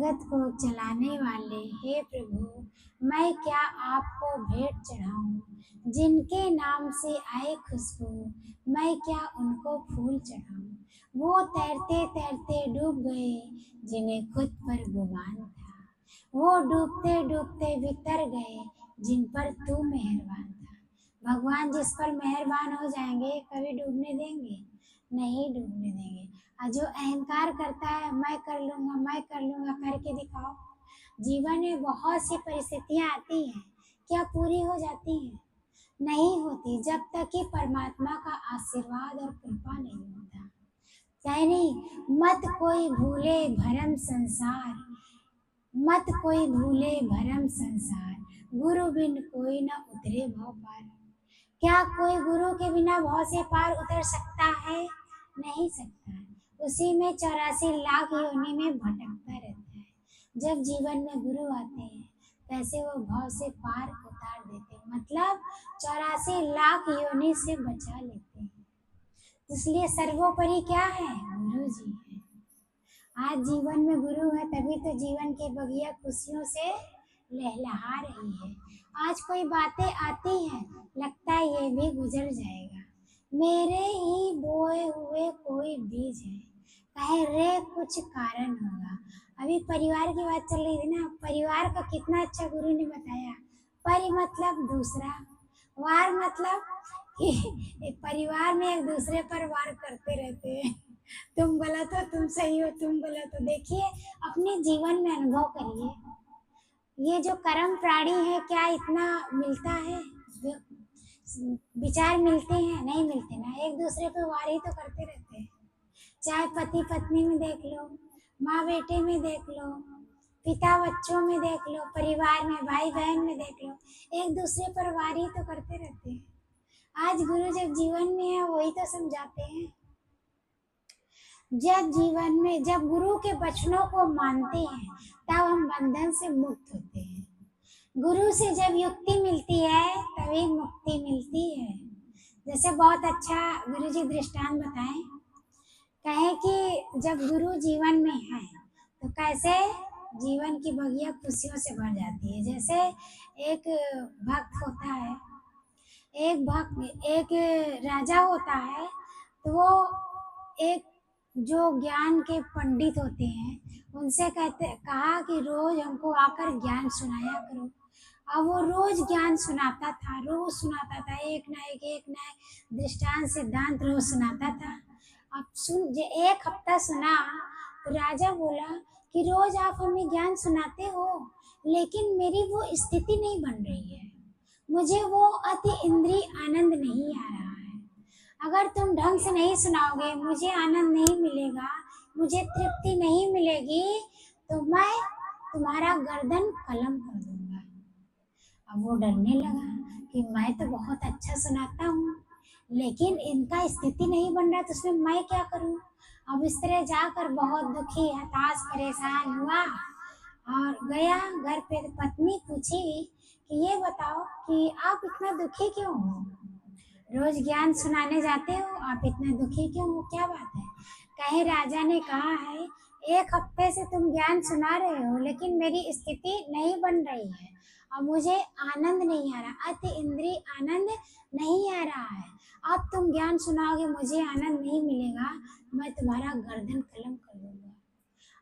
जगत को चलाने वाले हे प्रभु, मैं क्या आपको भेंट चढ़ाऊं। जिनके नाम से आए खुशबू, मैं क्या उनको फूल चढ़ाऊं। वो तैरते तैरते डूब गए, जिन्हें खुद पर गुमान था। वो डूबते डूबते बितर गए, जिन पर तू मेहरबान था। भगवान जिस पर मेहरबान हो जाएंगे कभी डूबने देंगे? नहीं डूबने देंगे। और जो अहंकार करता है मैं कर लूँगा करके दिखाओ। जीवन में बहुत सी परिस्थितियाँ आती हैं, क्या पूरी हो जाती हैं? नहीं होती, जब तक कि परमात्मा का आशीर्वाद और कृपा नहीं होता। चाहे नहीं, मत कोई भूले भरम संसार, गुरु बिन कोई न उतरे भव पार। क्या कोई गुरु के बिना भव से पार उतर सकता है? नहीं सकता है। उसी में 84 लाख योनि में भटकता रहता है। जब जीवन में गुरु आते हैं कैसे वो भव से पार उतार देते हैं, मतलब 84 लाख योनि से बचा लेते हैं। इसलिए सर्वोपरि क्या है? गुरु जी है। आज जीवन में गुरु है तभी तो जीवन की बगिया खुशियों से लहलहा रही है। आज कोई बातें आती हैं, लगता है ये भी गुजर जाएगा। मेरे ही बोए हुए कोई बीज है, कहे रे कुछ कारण होगा। अभी परिवार की बात चल रही थी ना, परिवार का कितना अच्छा गुरु ने बताया। परि मतलब दूसरा, वार मतलब कि एक परिवार में एक दूसरे पर वार करते रहते हैं। तुम गलत हो, तुम सही हो, तुम गलत हो। देखिए, अपने जीवन में अनुभव करिए, ये जो कर्म प्राणी है क्या इतना मिलता है? विचार मिलते हैं? नहीं मिलते ना। एक दूसरे पे वार ही तो करते रहते हैं। चाहे पति पत्नी में देख लो, माँ बेटे में देख लो, पिता बच्चों में देख लो, परिवार में भाई बहन में देख लो, एक दूसरे पर वार ही तो करते रहते हैं। आज गुरु जब जीवन में है वही तो समझाते हैं। जब गुरु के वचनों को मानते हैं तब हम बंधन से मुक्त होते हैं। गुरु से जब युक्ति मिलती है तभी मुक्ति मिलती है। जैसे बहुत अच्छा गुरु जी दृष्टांत बताएं, कहें कि जब गुरु जीवन में है तो कैसे जीवन की बगिया खुशियों से भर जाती है। जैसे एक भक्त होता है, एक राजा होता है, तो वो एक जो ज्ञान के पंडित होते हैं उनसे कहा कि रोज हमको आकर ज्ञान सुनाया करो। अब वो रोज ज्ञान सुनाता था, रोज सुनाता था, एक ना एक दृष्टांत सिद्धांत रोज सुनाता था। अब एक हफ्ता सुना तो राजा बोला कि रोज आप हमें ज्ञान सुनाते हो लेकिन मेरी वो स्थिति नहीं बन रही है, मुझे वो अति इंद्रिय आनंद नहीं आ रहा है। अगर तुम ढंग से नहीं सुनाओगे, मुझे आनंद नहीं मिलेगा, मुझे तृप्ति नहीं मिलेगी, तो मैं तुम्हारा गर्दन कलम कर दूंगा। अब वो डरने लगा कि मैं तो बहुत अच्छा सुनाता हूँ लेकिन इनका स्थिति नहीं बन रहा, तो उसमें मैं क्या करूँ। अब इस तरह जाकर बहुत दुखी हताश परेशान हुआ और गया घर पे। पत्नी पूछी कि ये बताओ कि आप इतना दुखी क्यों हो, रोज ज्ञान सुनाने जाते हो, आप इतना दुखी क्यों हो, क्या बात है? कहे राजा ने कहा है एक हफ्ते से तुम ज्ञान सुना रहे हो लेकिन मेरी स्थिति नहीं बन रही है और मुझे आनंद नहीं आ रहा, अति इंद्रिय आनंद नहीं आ रहा है। अब तुम ज्ञान सुनाओगे, मुझे आनंद नहीं मिलेगा, मैं तुम्हारा गर्दन कलम कर दूंगा।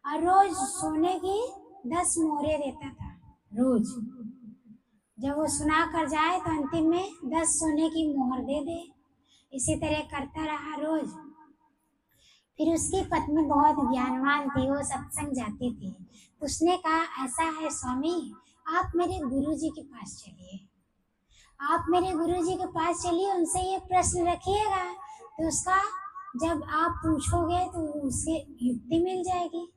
और रोज सोने की 10 मोहरे देता था। रोज जब वो सुना कर जाए तो अंतिम में 10 सोने की मोहर दे दे। इसी तरह करता रहा रोज। फिर उसकी पत्नी बहुत ज्ञानवान थी, वो सत्संग जाती थी, तो उसने कहा ऐसा है स्वामी, आप मेरे गुरुजी के पास चलिए, आप मेरे गुरुजी के पास चलिए, उनसे ये प्रश्न रखिएगा, तो उसका जब आप पूछोगे तो उसकी युक्ति मिल जाएगी,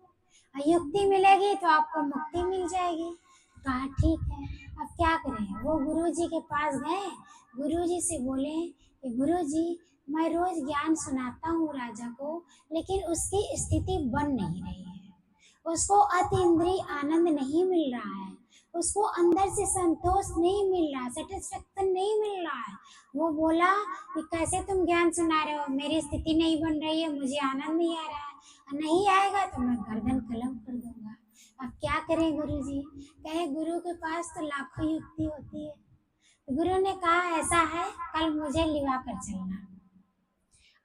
और युक्ति मिलेगी तो आपको मुक्ति मिल जाएगी। कहा ठीक है, अब क्या करें। वो गुरुजी के पास गए, गुरुजी से बोले कि गुरुजी मैं रोज ज्ञान सुनाता हूँ राजा को लेकिन उसकी स्थिति बन नहीं रही है, उसको अति इंद्रिय आनंद नहीं मिल रहा है, उसको अंदर से संतोष नहीं मिल रहा, सेटिस्फेक्शन नहीं मिल रहा है। वो बोला कि कैसे तुम ज्ञान सुना रहे हो, मेरी स्थिति नहीं बन रही है, मुझे आनंद नहीं आ रहा है, नहीं आएगा तो मैं गर्दन कलम कर दूंगा। अब क्या करें गुरुजी? कहे गुरु के पास तो लाखों युक्ति होती है। गुरु ने कहा ऐसा है, कल मुझे लिवा कर चलना।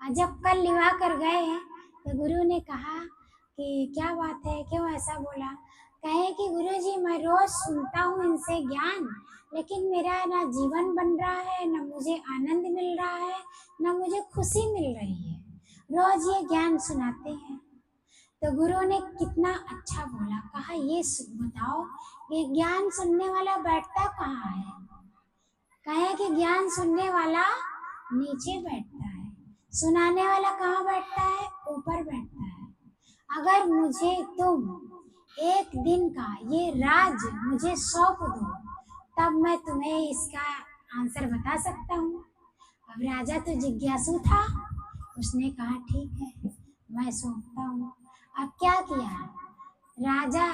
और जब कल लिवा कर गए तो गुरु ने कहा कि क्या बात है, क्यों ऐसा बोला? कहे कि गुरुजी मैं रोज सुनता हूँ इनसे ज्ञान, लेकिन मेरा ना जीवन बन रहा है, ना मुझे आनंद मिल रहा है, ना मुझे खुशी मिल रही है। रोज ये ज्ञान सुनाते हैं। तो गुरु ने कितना अच्छा बोला, कहा ये बताओ, ये ज्ञान सुनने वाला बैठता कहाँ है? कहे कि ज्ञान सुनने वाला नीचे बैठता है, सुनाने वाला कहाँ बैठता है? ऊपर बैठता है। अगर मुझे तुम एक दिन का ये राज मुझे सौंप दो, तब मैं तुम्हें इसका आंसर बता सकता हूँ। अब राजा तो जिज्ञासु था, उसने कहा ठीक है, मैं सौंपता हूँ। अब क्या किया राजा,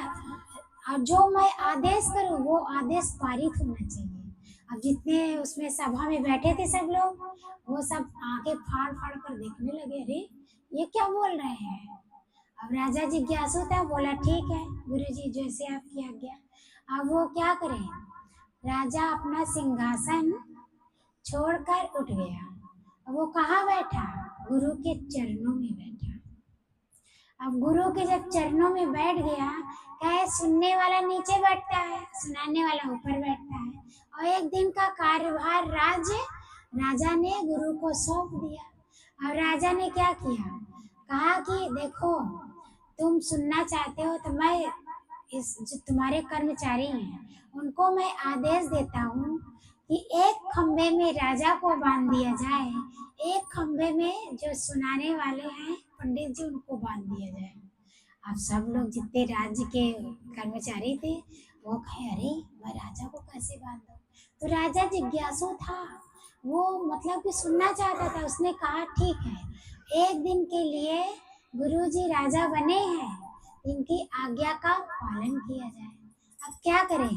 और जो मैं आदेश करूँ वो आदेश पारित होना चाहिए। अब जितने उसमें सभा में बैठे थे सब लोग, वो सब आंखें फाड़ फाड़ कर देखने लगे, अरे ये क्या बोल रहे हैं? अब राजा जिज्ञासु था, बोला ठीक है गुरुजी, जैसे आपकी आज्ञा। अब वो क्या करें, राजा अपना सिंहासन छोड़कर उठ गया। अब वो कहाँ बैठा? गुरु के चरणों में बैठा। अब गुरु के जब चरणों में बैठ गया, क्या सुनने वाला नीचे बैठता है, सुनाने वाला ऊपर बैठता है। और एक दिन का कार्यभार राजा ने गुरु को सौंप दिया। और राजा ने क्या किया, कहा कि देखो तुम सुनना चाहते हो तो मैं इस जो तुम्हारे कर्मचारी हैं उनको मैं आदेश देता हूँ कि एक खंबे में राजा को बांध दिया जाए, एक खंबे में जो सुनाने वाले हैं पंडित जी उनको बांध दिया जाए। अब सब लोग जितने राज्य के कर्मचारी थे वो कहे अरे मैं राजा को कैसे बांधूं? तो राजा जिज्ञासु था, वो मतलब कि सुनना चाहता था। उसने कहा ठीक है, एक दिन के लिए गुरुजी राजा बने हैं, इनकी आज्ञा का पालन किया जाए। अब क्या करें,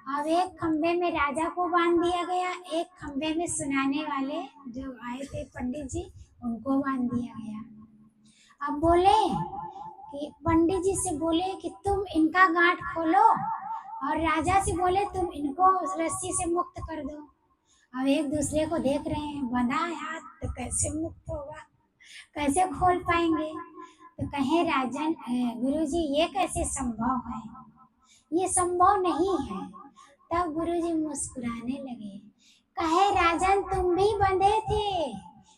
अब एक खंबे में राजा को बांध दिया गया, एक खंबे में सुनाने वाले जो आए थे पंडित जी उनको बांध दिया गया। अब बोले कि पंडित जी से बोले कि तुम इनका गांठ खोलो, और राजा से बोले तुम इनको रस्सी से मुक्त कर दो। अब एक दूसरे को देख रहे हैं, बंधा है हाथ तो कैसे मुक्त होगा, कैसे खोल पाएंगे? तो कहे राजन गुरुजी ये कैसे संभव है, ये संभव नहीं है। तब गुरुजी मुस्कुराने लगे, कहे राजन तुम भी बंधे थे,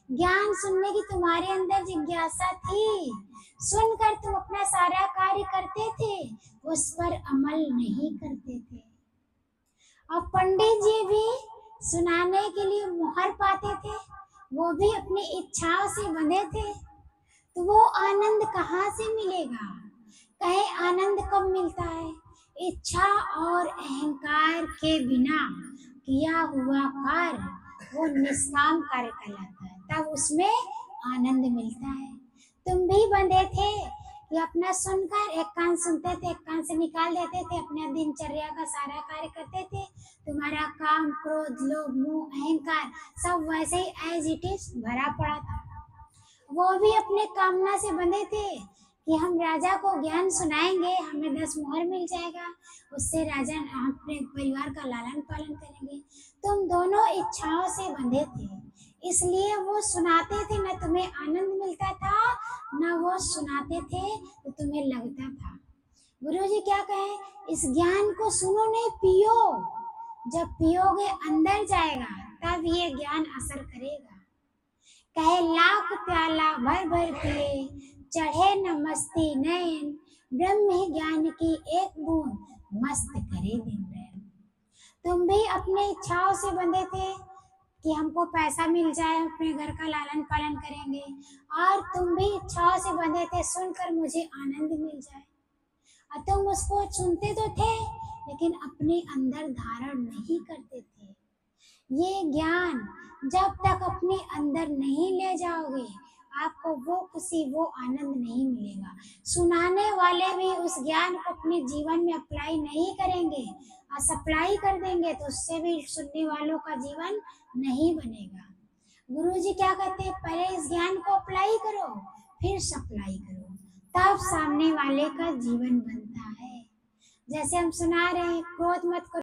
ज्ञान सुनने की तुम्हारे अंदर जिज्ञासा थी, सुनकर तुम अपना सारा कार्य करते थे, उस पर अमल नहीं करते थे। और पंडित जी भी सुनाने के लिए मुहर पाते थे, वो भी अपनी इच्छाओं से बंधे थे, तो वो आनंद कहाँ से मिलेगा? कहे आनंद कब मिलता है? इच्छा और अहंकार के बिना किया हुआ कार्य वो निष्काम कार्य कहलाता है, तब उसमें आनंद मिलता है। तुम भी बंधे थे कि अपना सुनकर एक कान सुनते थे, एक कान से निकाल देते थे, अपने दिनचर्या का सारा कार्य करते थे, तुम्हारा काम क्रोध लोभ मोह अहंकार सब वैसे ही एज इट इज भरा पड़ा था। वो भी अपने कामना से बंधे थे कि हम राजा को ज्ञान सुनाएंगे, हमें 10 मोहर मिल जाएगा, उससे राजा अपने परिवार का लालन पालन करेंगे। तुम दोनों इच्छाओं से बंधे थे, इसलिए वो सुनाते थे, न तुम्हें आनंद मिलता था, न वो सुनाते थे तो तुम्हें लगता था। गुरुजी क्या कहे, इस ज्ञान को सुनो नहीं, पियो। जब पियोगे अंदर जाएगा, तब ये ज्ञान असर करेगा। कहे लाख प्याला भर भर पिए, चढ़े न मस्ती नैन, ब्रह्म ही ज्ञान की एक बूंद मस्त करे दिन रैन। तुम भी अपने इच्छाओं से बंधे थे कि हमको पैसा मिल जाए, अपने घर का लालन पालन करेंगे, और तुम भी इच्छाओं से बंधे थे सुनकर मुझे आनंद मिल जाए, और तुम उसको सुनते तो थे लेकिन अपने अंदर धारण नहीं करते थे। ये ज्ञान जब तक अपने अंदर नहीं ले जाओगे, आपको वो खुशी वो आनंद नहीं मिलेगा। सुनाने वाले भी उस ज्ञान को अपने जीवन में अप्लाई नहीं करेंगे, और सप्लाई कर देंगे तो उससे भी सुनने वालों का जीवन नहीं बनेगा। गुरुजी क्या कहते हैं, पहले इस ज्ञान को अप्लाई करो, फिर सप्लाई करो, तब सामने वाले का जीवन बनता है। जैसे हम सुना रहे हैं, क्रोध मत करो।